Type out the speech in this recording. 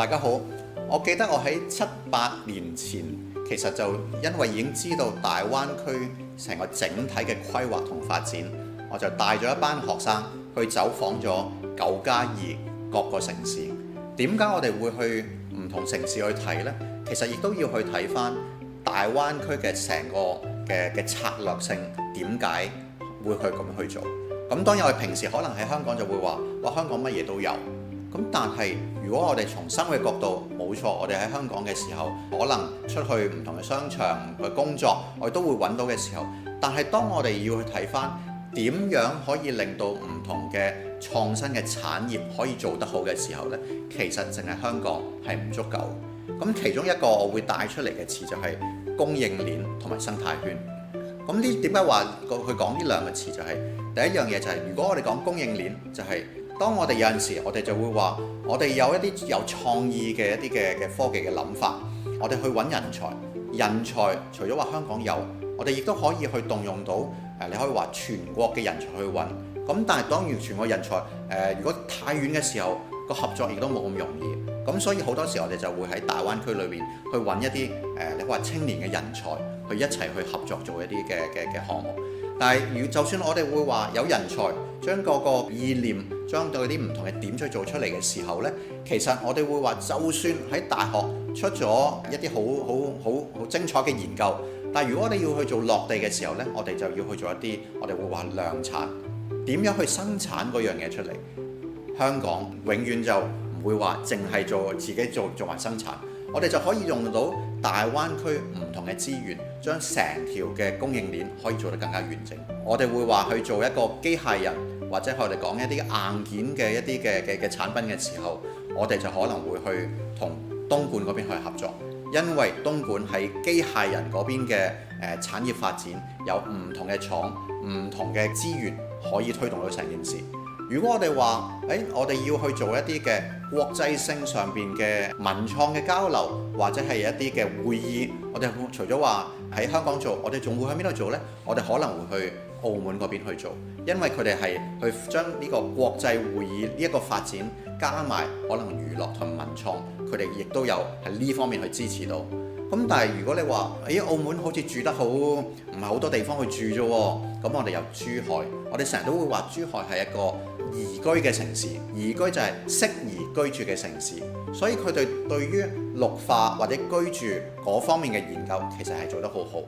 大家好。我記得我喺7、8年前，其實就因為已經知道大灣區成個整體嘅規劃同發展，我就帶咗一班學生去走訪咗9+2各個城市。點解我哋會去唔同城市去睇呢？其實亦都要去睇返大灣區嘅成個嘅策略性，點解會去咁樣去做？咁當然我哋平時可能喺香港就會話，哇，香港乜嘢都有。咁但係如果我哋從生活嘅角度，冇錯，我哋喺香港嘅時候，可能出去唔同嘅商場去工作，我哋都會揾到嘅時候，但係當我哋要去睇返點樣可以令到唔同嘅創新嘅產業可以做得好嘅時候呢，其實淨係香港係唔足夠。咁其中一個我會帶出嚟嘅詞就係供應鏈同埋生態圈。咁呢點解話去講呢兩個詞就係第一樣嘢就係，如果我哋講供應鏈，就係當我哋有陣時我哋就會話，我哋有一啲有創意嘅一啲嘅科技嘅諗法，我哋去揾人才。人才除咗話香港有，我哋亦都可以去動用到你可以話全國嘅人才去揾。咁但係當然全國人才如果太遠嘅時候，個合作亦都冇咁容易。咁所以好多時我哋就會喺大灣區裏邊去揾一啲你話青年嘅人才，去一齊去合作做一啲嘅項目。但係就算我哋會話有人才將嗰個意念將到啲唔同嘅點去做出嚟嘅時候呢，其實我哋會話，就算喺大學出咗一啲好精彩嘅研究，但係如果我哋要去做落地嘅時候呢，我哋就要去做一啲我哋會話量產，點樣去生產嗰樣嘢出嚟。香港永遠就唔會話淨係自己做埋生產，我哋就可以用到大灣區唔同嘅資源，將成條嘅供應鏈可以做得更加完整。我哋會話去做一個機械人，或者我哋講一啲硬件嘅一啲嘅產品嘅時候，我哋就可能會去同東莞嗰邊去合作，因為東莞喺機械人嗰邊嘅產業發展有唔同嘅廠、唔同嘅資源可以推動到成件事。如果我哋話，我哋要去做一啲嘅國際性上邊嘅文創嘅交流，或者係一啲嘅會議，我哋除咗話喺香港做，我哋仲會喺邊度做呢？我哋可能會去澳門嗰邊去做，因為佢哋係去將呢個國際會議呢一個發展加埋可能娛樂同文創，佢哋亦都有喺呢方面去支持到。咁但係如果你話，澳門好似住得好，唔係好多地方去住啫喎，咁我哋有珠海，我哋成日都會話珠海係一個宜居嘅城市，宜居就係適宜居住嘅城市，所以佢哋對於綠化或者居住嗰方面嘅研究其實係做得好好。